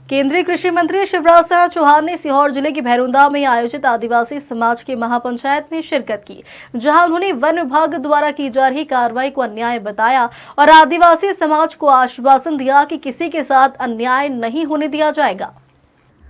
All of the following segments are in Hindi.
केंद्रीय कृषि मंत्री शिवराज सिंह चौहान ने सीहोर जिले के भैरुंदा में आयोजित आदिवासी समाज की महापंचायत में शिरकत की, जहां उन्होंने वन विभाग द्वारा की जा रही कार्रवाई को अन्याय बताया और आदिवासी समाज को आश्वासन दिया कि किसी के साथ अन्याय नहीं होने दिया जाएगा।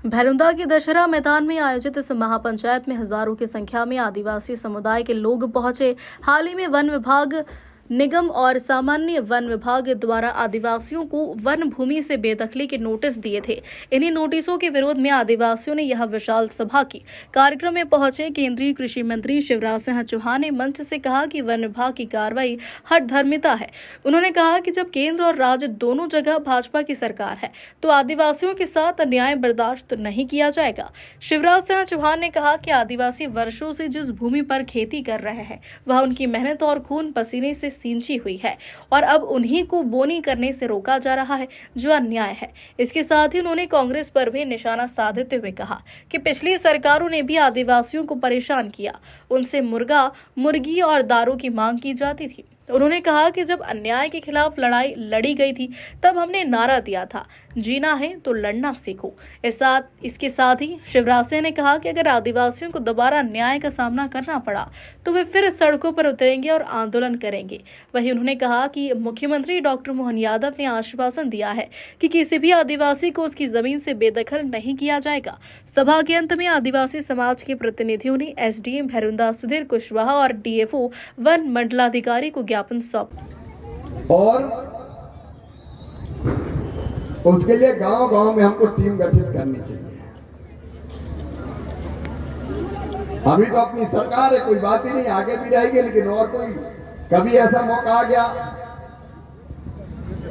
भैरुंदा के दशहरा मैदान में आयोजित इस महापंचायत में हजारों की संख्या में आदिवासी समुदाय के लोग पहुंचे। हाल ही में वन विभाग निगम और सामान्य वन विभाग द्वारा आदिवासियों को वन भूमि से बेदखली के नोटिस दिए थे। इन्हीं नोटिसों के विरोध में आदिवासियों ने यह विशाल सभा की। कार्यक्रम में पहुंचे केंद्रीय कृषि मंत्री शिवराज सिंह चौहान ने मंच से कहा कि वन विभाग की कार्रवाई हठधर्मिता है। उन्होंने कहा कि जब केंद्र और राज्य दोनों जगह भाजपा की सरकार है तो आदिवासियों के साथ अन्याय बर्दाश्त नहीं किया जाएगा। शिवराज सिंह चौहान ने कहा कि आदिवासी वर्षों से जिस भूमि पर खेती कर रहे हैं वह उनकी मेहनत और खून पसीने से सींची हुई है और अब उन्हीं को बोनी करने से रोका जा रहा है, जो अन्याय है। इसके साथ ही उन्होंने कांग्रेस पर भी निशाना साधते हुए कहा कि पिछली सरकारों ने भी आदिवासियों को परेशान किया, उनसे मुर्गा, मुर्गी और दारू की मांग की जाती थी। उन्होंने कहा कि जब अन्याय के खिलाफ लड़ाई लड़ी गई थी तब हमने नारा दिया था, जीना है तो लड़ना सीखो। इसके साथ ही शिवराज सिंह ने कहा कि अगर आदिवासियों को दोबारा अन्याय का सामना करना पड़ा तो वे फिर सड़कों पर उतरेंगे और आंदोलन करेंगे। वहीं उन्होंने कहा कि मुख्यमंत्री डॉक्टर मोहन यादव ने आश्वासन दिया है कि किसी भी आदिवासी को उसकी जमीन से बेदखल नहीं किया जाएगा। सभा के अंत में आदिवासी समाज के प्रतिनिधियों ने एसडीएम भैरुंदा सुधीर कुशवाहा और डीएफओ वन मंडलाधिकारी को ज्ञापन सौंपा और उसके लिए गांव-गांव में हमको टीम गठित करनी चाहिए। अभी तो अपनी सरकार है, कोई बात ही नहीं, आगे भी रहेगी, लेकिन और कोई कभी ऐसा मौका आ गया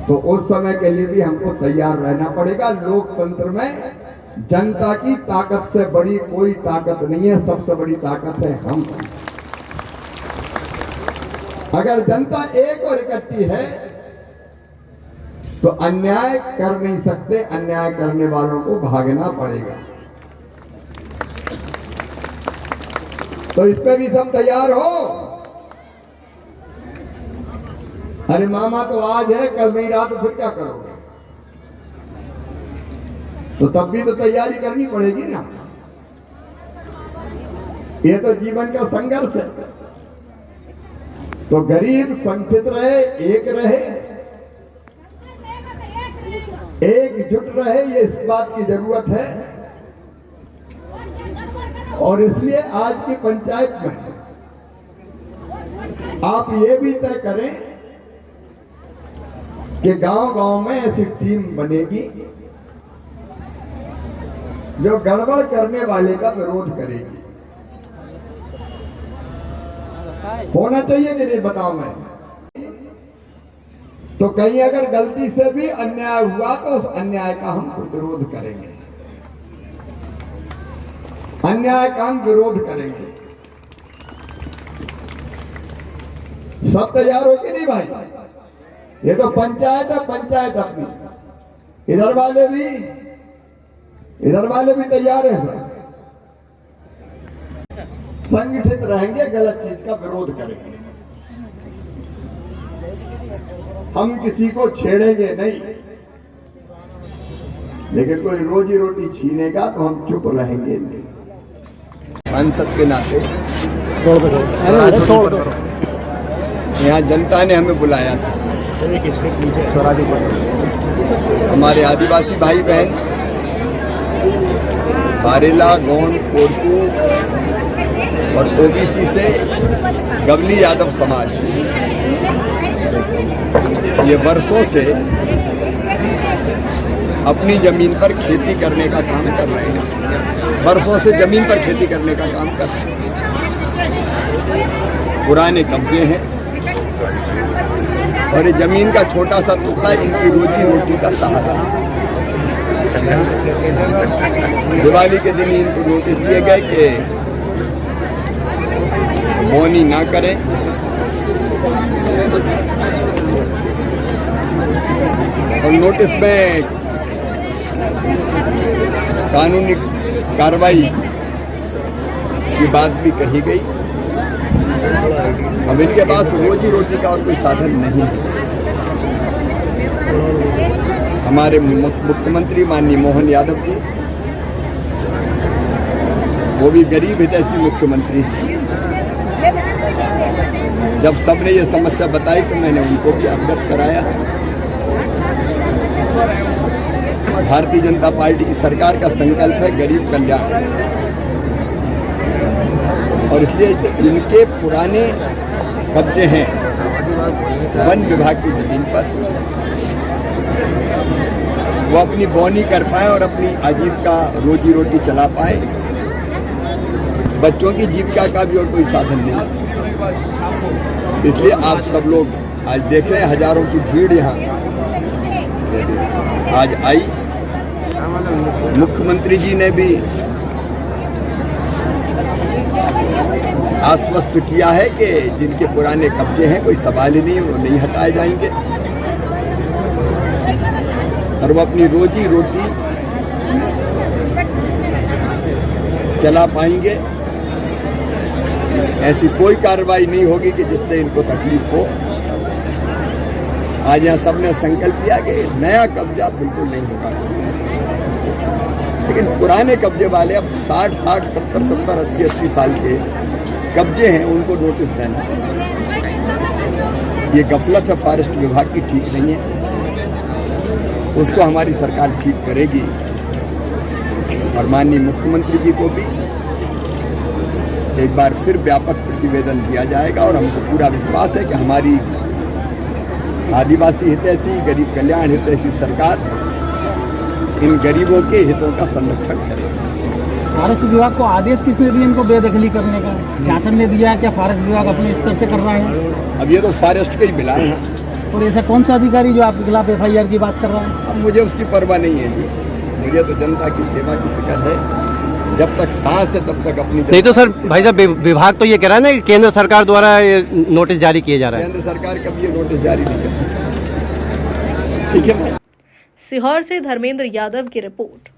तो उस समय के लिए भी हमको तैयार रहना पड़ेगा। लोकतंत्र में जनता की ताकत से बड़ी कोई ताकत नहीं है, सबसे बड़ी ताकत है हम। अगर जनता एक और इकट्ठी है तो अन्याय कर नहीं सकते, अन्याय करने वालों को भागना पड़ेगा। तो इस पे भी सब तैयार हो। अरे मामा तो आज है, कल नहीं रहा तो फिर क्या करोगे? तो तब भी तो तैयारी करनी पड़ेगी ना। ये तो जीवन का संघर्ष है। तो गरीब संगठित रहे, एक रहे, एकजुट रहे, ये इस बात की जरूरत है। और इसलिए आज की पंचायत में आप ये भी तय करें कि गांव-गांव में ऐसी टीम बनेगी जो गड़बड़ करने वाले का विरोध करेगी। होना चाहिए कि नहीं बताओ मैं? तो कहीं अगर गलती से भी अन्याय हुआ तो उस अन्याय का हम विरोध करेंगे, अन्याय का हम विरोध करेंगे। सब तैयार हो कि नहीं भाई? ये तो पंचायत है, पंचायत अपनी। इधर वाले भी तैयार हैं, संगठित रहेंगे, गलत चीज का विरोध करेंगे। हम किसी को छेड़ेंगे नहीं, लेकिन कोई रोजी रोटी छीनेगा तो हम चुप रहेंगे नहीं। सांसद के नाते यहाँ जनता ने हमें बुलाया था। हमारे आदिवासी भाई बहन बारेला, गोंड, कोरकू और ओबीसी से गवली यादव समाज ये वर्षों से अपनी जमीन पर खेती करने का काम कर रहे हैं। वर्षों से जमीन पर खेती करने का काम कर रहे हैं। पुराने कब्जे हैं और ये जमीन का छोटा सा टुकड़ा इनकी रोजी रोटी का सहारा है। दिवाली के दिन इनको नोटिस दिए गए कि बोनी ना करें। और नोटिस में कानूनी कार्रवाई की बात भी कही गई। अब इनके पास रोजी रोटी का और कोई साधन नहीं है। हमारे मुख्यमंत्री माननीय मोहन यादव जी, वो भी गरीब हितैषी मुख्यमंत्री हैं। जब सबने ये समस्या बताई तो मैंने उनको भी अवगत कराया। भारतीय जनता पार्टी की सरकार का संकल्प है गरीब कल्याण, और इसलिए जिनके पुराने कब्जे हैं वन विभाग की जमीन पर, वो अपनी बौनी कर पाए और अपनी आजीविका रोजी रोटी चला पाए। बच्चों की जीविका का भी और कोई साधन नहीं है। इसलिए आप सब लोग आज देख रहे हैं, हजारों की भीड़ यहाँ आज आई। मुख्यमंत्री जी ने भी आश्वस्त किया है कि जिनके पुराने कब्जे हैं कोई सवाल ही नहीं, वो नहीं हटाए जाएंगे और वो अपनी रोजी रोटी चला पाएंगे। ऐसी कोई कार्रवाई नहीं होगी कि जिससे इनको तकलीफ हो। आज यहाँ सबने संकल्प किया कि नया कब्जा बिल्कुल नहीं होगा, लेकिन पुराने कब्जे वाले अब 60, 70, 80 साल के कब्जे हैं, उनको नोटिस देना, ये गफलत है फॉरेस्ट विभाग की, ठीक नहीं है। उसको हमारी सरकार ठीक करेगी और माननीय मुख्यमंत्री जी को भी एक बार फिर व्यापक प्रतिवेदन दिया जाएगा। और हमको पूरा विश्वास है कि हमारी आदिवासी हितैषी, गरीब कल्याण हितैषी सरकार इन गरीबों के हितों का संरक्षण करेगी। फॉरेस्ट विभाग को आदेश किसने दिया इनको बेदखली करने का? शासन ने दिया है क्या? फॉरेस्ट विभाग अपने स्तर से कर रहा है? अब ये तो फॉरेस्ट के ही बिलाए हैं। और ऐसा कौन सा अधिकारी जो आपके खिलाफ FIR की बात कर रहा है? अब मुझे उसकी परवाह नहीं है जी, मुझे तो जनता की सेवा की फिक्र है। जब तक सांस है तब तक अपनी नहीं तो सर भाई साहब, विभाग तो ये कह रहा है ना कि केंद्र सरकार द्वारा ये नोटिस जारी किया जा रहा है। केंद्र सरकार कभी ये नोटिस जारी नहीं करती। ठीक है भाई। सीहोर से धर्मेंद्र यादव की रिपोर्ट।